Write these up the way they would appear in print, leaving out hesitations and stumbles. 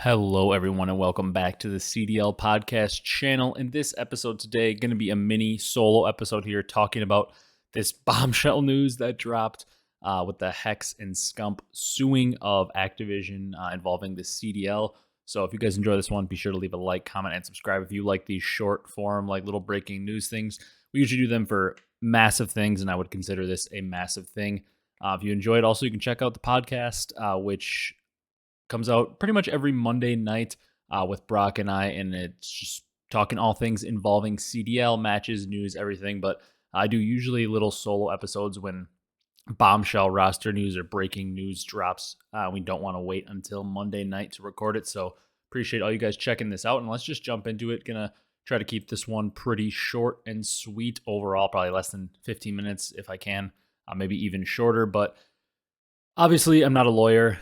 Hello, everyone, and welcome back to the CDL podcast channel. In this episode today, going to be a mini solo episode here talking about this bombshell news that dropped with the Hecz and Scump suing of Activision involving the CDL. So if you guys enjoy this one, be sure to leave a like, comment, and subscribe. If you like these short form, like little breaking news things, we usually do them for massive things, and I would consider this a massive thing. If you enjoy it, also, you can check out the podcast, which comes out pretty much every Monday night with Brock and I, and it's just talking all things involving CDL, matches, news, everything. But I do usually little solo episodes when bombshell roster news or breaking news drops. We don't want to wait until Monday night to record it. So appreciate all you guys checking this out, and let's just jump into it. Gonna try to keep this one pretty short and sweet overall, probably less than 15 minutes if I can, maybe even shorter. But obviously, I'm not a lawyer,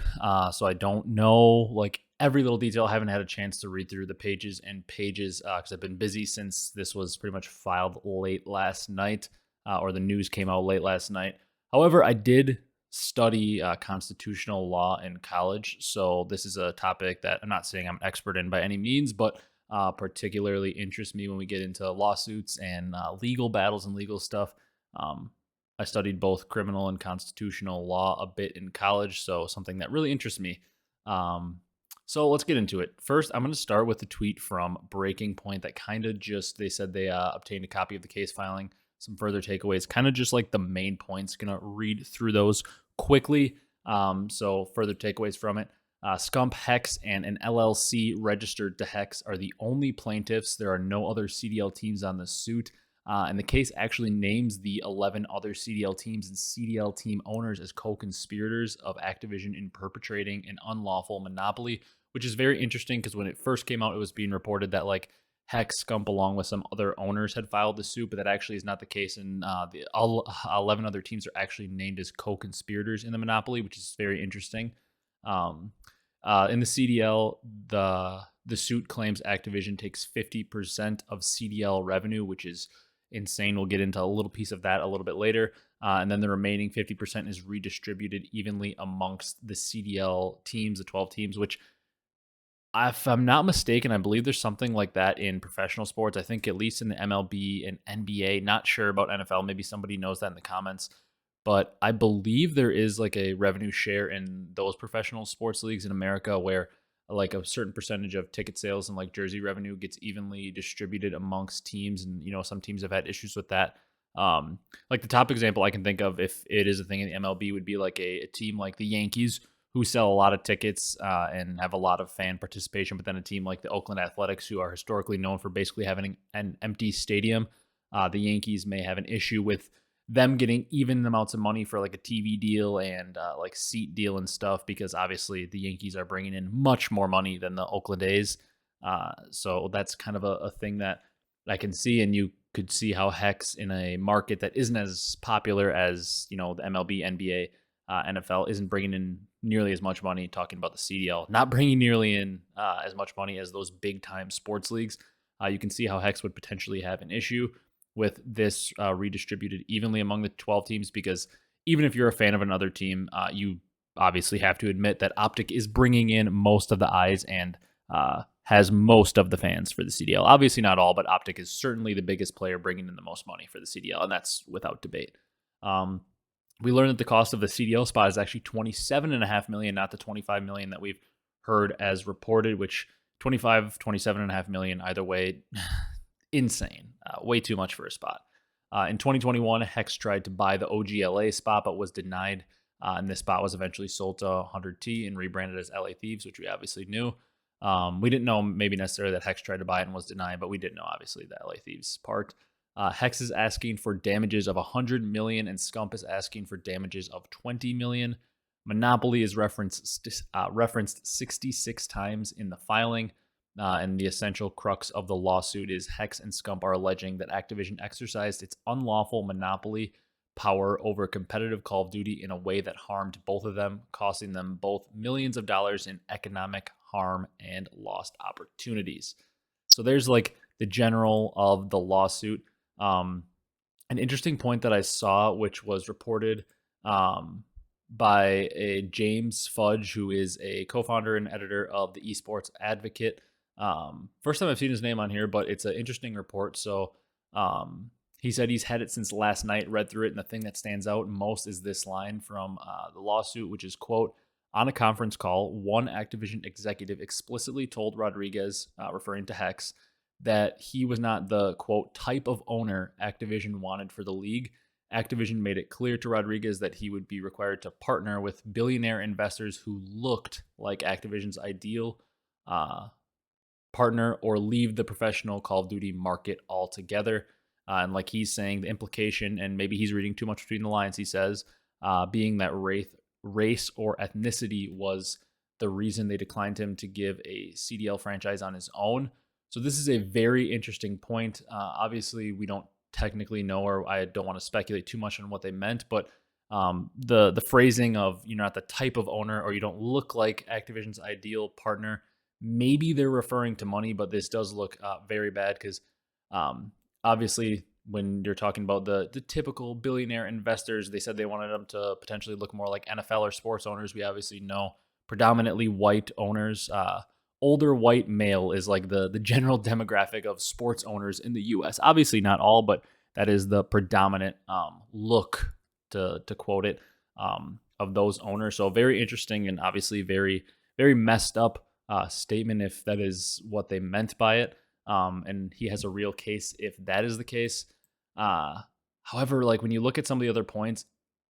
so I don't know like every little detail. I haven't had a chance to read through the pages and pages because I've been busy since this was pretty much filed late last night, or the news came out late last night. However, I did study constitutional law in college, so this is a topic that I'm not saying I'm an expert in by any means, but particularly interests me when we get into lawsuits and legal battles and legal stuff. I studied both criminal and constitutional law a bit in college, so something that really interests me. So let's get into it. First, I'm going to start with a tweet from Breaking Point that kind of just, they said they obtained a copy of the case filing, some further takeaways, kind of just like the main points. Going to read through those quickly. So further takeaways from it. Scump, Hecz, and an LLC registered to Hecz are the only plaintiffs. There are no other CDL teams on the suit. And the case actually names the 11 other CDL teams and CDL team owners as co-conspirators of Activision in perpetrating an unlawful monopoly, which is very interesting because when it first came out, it was being reported that like Hecz, Scump, along with some other owners had filed the suit, but that actually is not the case. And all 11 other teams are actually named as co-conspirators in the monopoly, which is very interesting. In the CDL, the suit claims Activision takes 50% of CDL revenue, which is insane. We'll get into a little piece of that a little bit later. And then the remaining 50% is redistributed evenly amongst the CDL teams, the 12 teams, which, if I'm not mistaken, I believe there's something like that in professional sports. I think at least in the MLB and NBA, not sure about NFL. Maybe somebody knows that in the comments. But I believe there is like a revenue share in those professional sports leagues in America where like a certain percentage of ticket sales and like jersey revenue gets evenly distributed amongst teams. And, you know, some teams have had issues with that. Like the top example I can think of, if it is a thing in the MLB, would be like a team like the Yankees who sell a lot of tickets and have a lot of fan participation. But then a team like the Oakland Athletics, who are historically known for basically having an empty stadium, the Yankees may have an issue with them getting even amounts of money for like a TV deal and like seat deal and stuff, because obviously the Yankees are bringing in much more money than the Oakland A's. So that's kind of a thing that I can see, and you could see how Hecz in a market that isn't as popular as, you know, the MLB, NBA, NFL isn't bringing in nearly as much money. Talking about the CDL, not bringing nearly in as much money as those big time sports leagues. You can see how Hecz would potentially have an issue with this redistributed evenly among the 12 teams, because even if you're a fan of another team, you obviously have to admit that Optic is bringing in most of the eyes and has most of the fans for the CDL. Obviously not all, but Optic is certainly the biggest player bringing in the most money for the CDL, and that's without debate. We learned that the cost of the CDL spot is actually $27.5 million, not the $25 million that we've heard as reported, which 25, 27.5 million, either way, insane. Way too much for a spot. In 2021, Hecz tried to buy the OGLA spot, but was denied. And this spot was eventually sold to 100T and rebranded as LA Thieves, which we obviously knew. We didn't know maybe necessarily that Hecz tried to buy it and was denied, but we did know obviously the LA Thieves part. Hecz is asking for damages of 100 million and Scump is asking for damages of 20 million. Monopoly is referenced 66 times in the filing. And the essential crux of the lawsuit is Hecz and Scump are alleging that Activision exercised its unlawful monopoly power over competitive Call of Duty in a way that harmed both of them, costing them both millions of dollars in economic harm and lost opportunities. So there's like the general of the lawsuit. An interesting point that I saw, which was reported by a James Fudge, who is a co-founder and editor of the Esports Advocate. First time I've seen his name on here, but it's an interesting report. So he said he's had it since last night, read through it, and the thing that stands out most is this line from the lawsuit, which is, quote, on a conference call, one Activision executive explicitly told Rodriguez, referring to Hecz, that he was not the, quote, type of owner Activision wanted for the league. Activision made it clear to Rodriguez that he would be required to partner with billionaire investors who looked like Activision's ideal partner or leave the professional Call of Duty market altogether. And like he's saying, the implication, and maybe he's reading too much between the lines, he says, being that race or ethnicity was the reason they declined him to give a CDL franchise on his own. So this is a very interesting point. Obviously, we don't technically know, or I don't want to speculate too much on what they meant, but the phrasing of you're not the type of owner or you don't look like Activision's ideal partner, maybe they're referring to money, but this does look very bad because obviously when you're talking about the typical billionaire investors, they said they wanted them to potentially look more like NFL or sports owners. We obviously know predominantly white owners. Older white male is like the general demographic of sports owners in the U.S. Obviously not all, but that is the predominant look, to quote it, of those owners. So very interesting and obviously very, very messed up statement if that is what they meant by it. And he has a real case if that is the case. However, like when you look at some of the other points,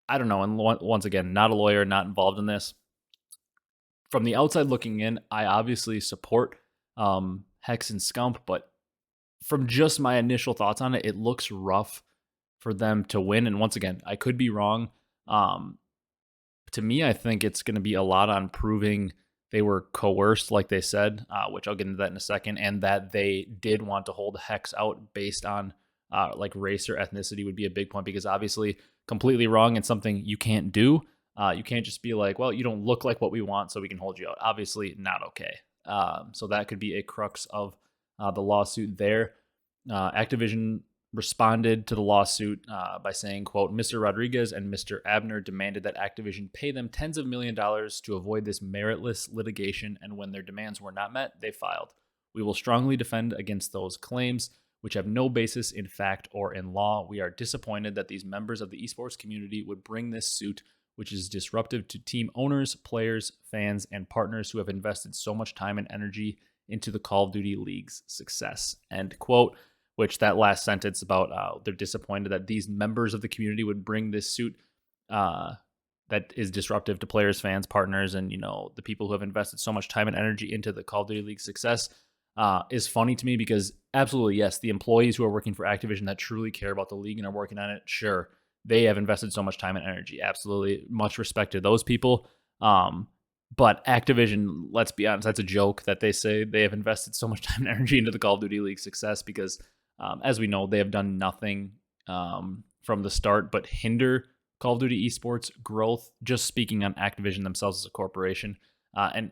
I don't know. And once again, not a lawyer, not involved in this. From the outside looking in, I obviously support Hecz and Scump, but from just my initial thoughts on it, it looks rough for them to win. And once again, I could be wrong. To me, I think it's going to be a lot on proving they were coerced, like they said, which I'll get into that in a second, and that they did want to hold Hecz out based on like race or ethnicity would be a big point, because obviously completely wrong and something you can't do. You can't just be like, well, you don't look like what we want, so we can hold you out. Obviously not okay. So that could be a crux of the lawsuit there. Activision responded to the lawsuit by saying, quote, Mr. Rodriguez and Mr. Abner demanded that Activision pay them tens of millions of dollars to avoid this meritless litigation, and when their demands were not met, they filed. We will strongly defend against those claims, which have no basis in fact or in law. We are disappointed that these members of the esports community would bring this suit, which is disruptive to team owners, players, fans, and partners who have invested so much time and energy into the Call of Duty League's success, end quote. Which that last sentence about they're disappointed that these members of the community would bring this suit that is disruptive to players, fans, partners, and the people who have invested so much time and energy into the Call of Duty League success is funny to me, because absolutely, yes, the employees who are working for Activision that truly care about the league and are working on it, sure, they have invested so much time and energy. Absolutely, much respect to those people. But Activision, let's be honest, that's a joke that they say they have invested so much time and energy into the Call of Duty League success, because as we know, they have done nothing from the start but hinder Call of Duty esports growth, just speaking on Activision themselves as a corporation. And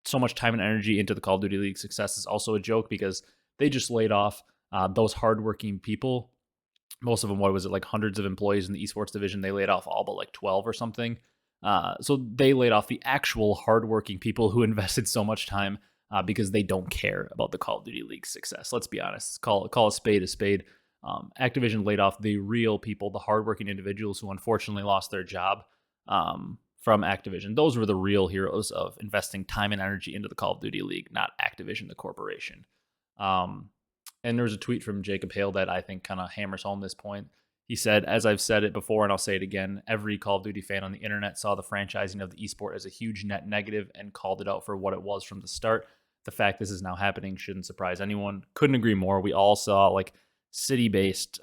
so much time and energy into the Call of Duty League success is also a joke, because they just laid off those hardworking people. Most of them, what was it, like hundreds of employees in the esports division? They laid off all but like 12 or something. So they laid off the actual hardworking people who invested so much time because they don't care about the Call of Duty League success. Let's be honest. Call a spade a spade. Activision laid off the real people, the hardworking individuals who unfortunately lost their job from Activision. Those were the real heroes of investing time and energy into the Call of Duty League, not Activision, the corporation. And there was a tweet from Jacob Hale that I think kind of hammers home this point. He said, as I've said it before, and I'll say it again, every Call of Duty fan on the internet saw the franchising of the esport as a huge net negative and called it out for what it was from the start. The fact this is now happening shouldn't surprise anyone. Couldn't agree more. We all saw like city-based,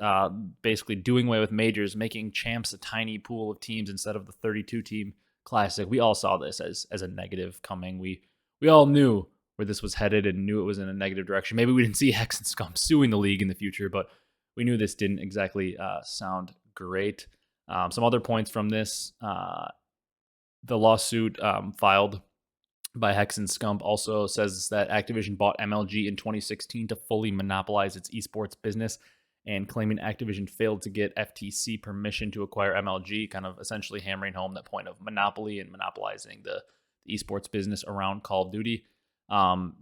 basically doing away with majors, making champs a tiny pool of teams instead of the 32-team classic. We all saw this as a negative coming. We all knew where this was headed and knew it was in a negative direction. Maybe we didn't see Hecz and Scump suing the league in the future, but we knew this didn't exactly sound great. Some other points from this, the lawsuit filed by Hecz and Scump also says that Activision bought MLG in 2016 to fully monopolize its esports business, and claiming Activision failed to get FTC permission to acquire MLG, kind of essentially hammering home that point of monopoly and monopolizing the esports business around Call of Duty.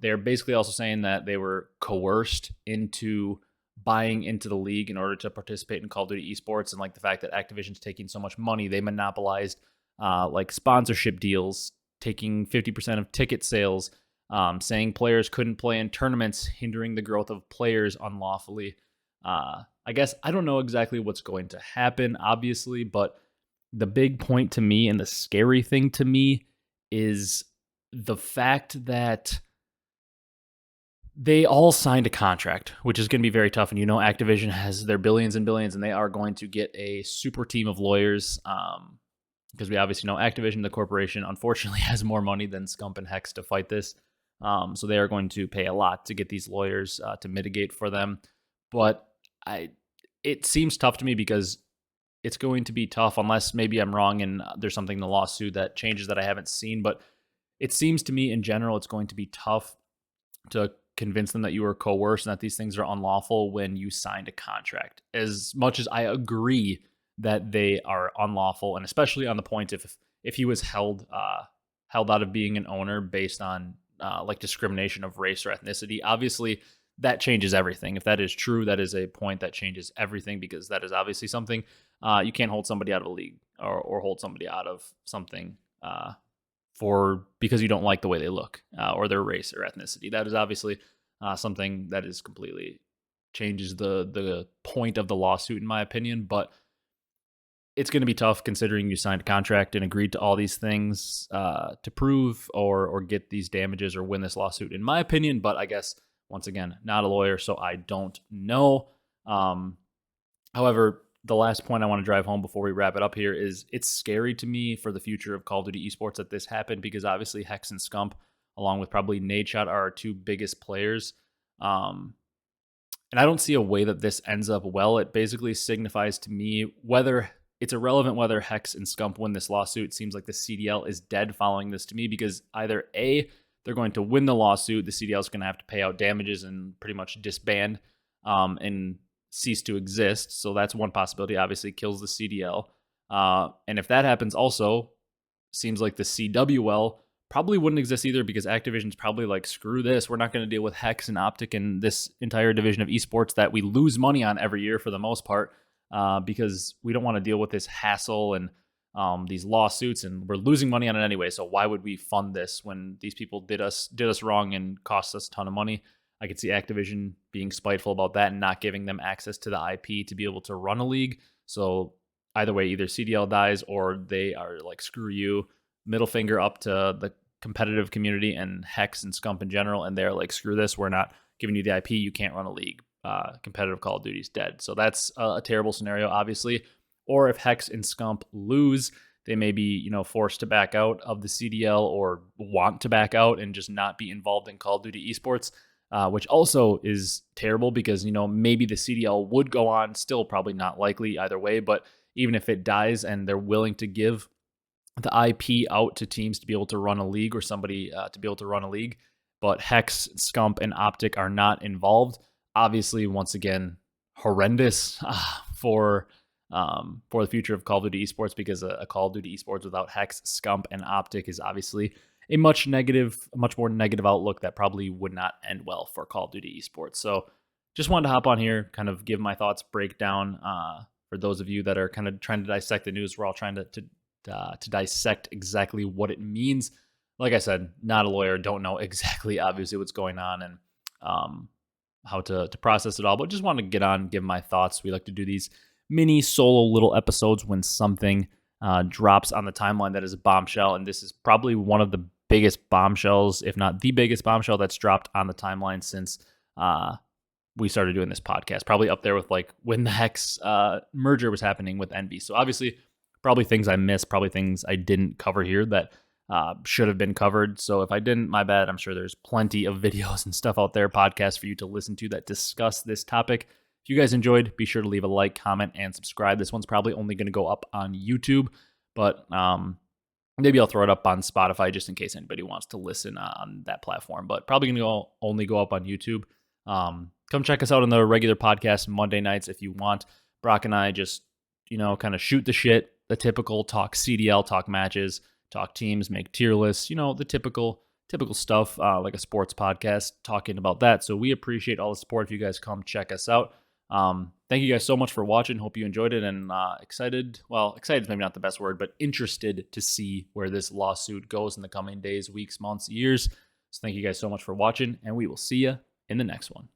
They're basically also saying that they were coerced into buying into the league in order to participate in Call of Duty esports, and like the fact that Activision's taking so much money, they monopolized like sponsorship deals, taking 50% of ticket sales, saying players couldn't play in tournaments, hindering the growth of players unlawfully. I guess I don't know exactly what's going to happen, obviously, but the big point to me and the scary thing to me is the fact that they all signed a contract, which is going to be very tough. And Activision has their billions and billions, and they are going to get a super team of lawyers. Because we obviously know Activision, the corporation, unfortunately has more money than Scump and Hecz to fight this. So they are going to pay a lot to get these lawyers to mitigate for them. But it seems tough to me because it's going to be tough unless maybe I'm wrong and there's something in the lawsuit that changes that I haven't seen. But it seems to me in general it's going to be tough to convince them that you were coerced and that these things are unlawful when you signed a contract. As much as I agree that they are unlawful, and especially on the point if he was held out of being an owner based on like discrimination of race or ethnicity, obviously that changes everything. If that is true, that is a point that changes everything, because that is obviously something you can't hold somebody out of a league or hold somebody out of something because you don't like the way they look or their race or ethnicity. That is obviously something that is completely changes the point of the lawsuit, in my opinion. But it's going to be tough considering you signed a contract and agreed to all these things to prove or get these damages or win this lawsuit, in my opinion. But I guess, once again, not a lawyer, so I don't know. However, the last point I want to drive home before we wrap it up here is it's scary to me for the future of Call of Duty esports that this happened, because obviously Hecz and Scump, along with probably Nadeshot, are our two biggest players. And I don't see a way that this ends up well. It basically signifies to me whether it's irrelevant whether Hecz and Scump win this lawsuit. It seems like the CDL is dead following this to me, because either A, they're going to win the lawsuit, the CDL is going to have to pay out damages and pretty much disband and cease to exist. So that's one possibility, obviously kills the CDL. And if that happens also, seems like the CWL probably wouldn't exist either, because Activision's probably like, screw this, we're not going to deal with Hecz and Optic and this entire division of esports that we lose money on every year for the most part, because we don't want to deal with this hassle and these lawsuits, and we're losing money on it anyway. So why would we fund this when these people did us wrong and cost us a ton of money? I could see Activision being spiteful about that and not giving them access to the IP to be able to run a league. So either way, either CDL dies or they are like, screw you, middle finger up to the competitive community and Hecz and Scump in general, and they're like, screw this, we're not giving you the IP, you can't run a league. Competitive Call of Duty is dead. So that's a terrible scenario, obviously. Or if Hecz and Scump lose, they may be, forced to back out of the CDL or want to back out and just not be involved in Call of Duty esports, which also is terrible, because, maybe the CDL would go on, still probably not likely either way. But even if it dies and they're willing to give the IP out to teams to be able to run a league, or somebody to be able to run a league, but Hecz, Scump, and Optic are not involved, obviously, once again, horrendous for the future of Call of Duty esports, because a Call of Duty esports without Hecz, Scump, and Optic is obviously a much more negative outlook that probably would not end well for Call of Duty esports. So just wanted to hop on here, kind of give my thoughts, breakdown for those of you that are kind of trying to dissect the news. We're all trying to dissect exactly what it means. Like I said, not a lawyer, don't know exactly, obviously, what's going on and how to process it all, but just want to get on, give my thoughts. We like to do these mini solo little episodes when something drops on the timeline that is a bombshell, and this is probably one of the biggest bombshells, if not the biggest bombshell, that's dropped on the timeline since we started doing this podcast. Probably up there with like when the Hecz merger was happening with Envy. So obviously, probably things I missed, probably things I didn't cover here that should have been covered. So if I didn't, my bad. I'm sure there's plenty of videos and stuff out there, podcasts for you to listen to that discuss this topic. If you guys enjoyed, be sure to leave a like, comment, and subscribe. This one's probably only going to go up on YouTube, but maybe I'll throw it up on Spotify just in case anybody wants to listen on that platform. But probably going to only go up on YouTube, come check us out on the regular podcast Monday nights if you want. Brock and I just, kind of shoot the shit, the typical talk CDL, talk matches, talk teams, make tier lists, the typical stuff, like a sports podcast, talking about that. So we appreciate all the support if you guys come check us out. Thank you guys so much for watching. Hope you enjoyed it, and excited is maybe not the best word, but interested to see where this lawsuit goes in the coming days, weeks, months, years. So thank you guys so much for watching, and we will see you in the next one.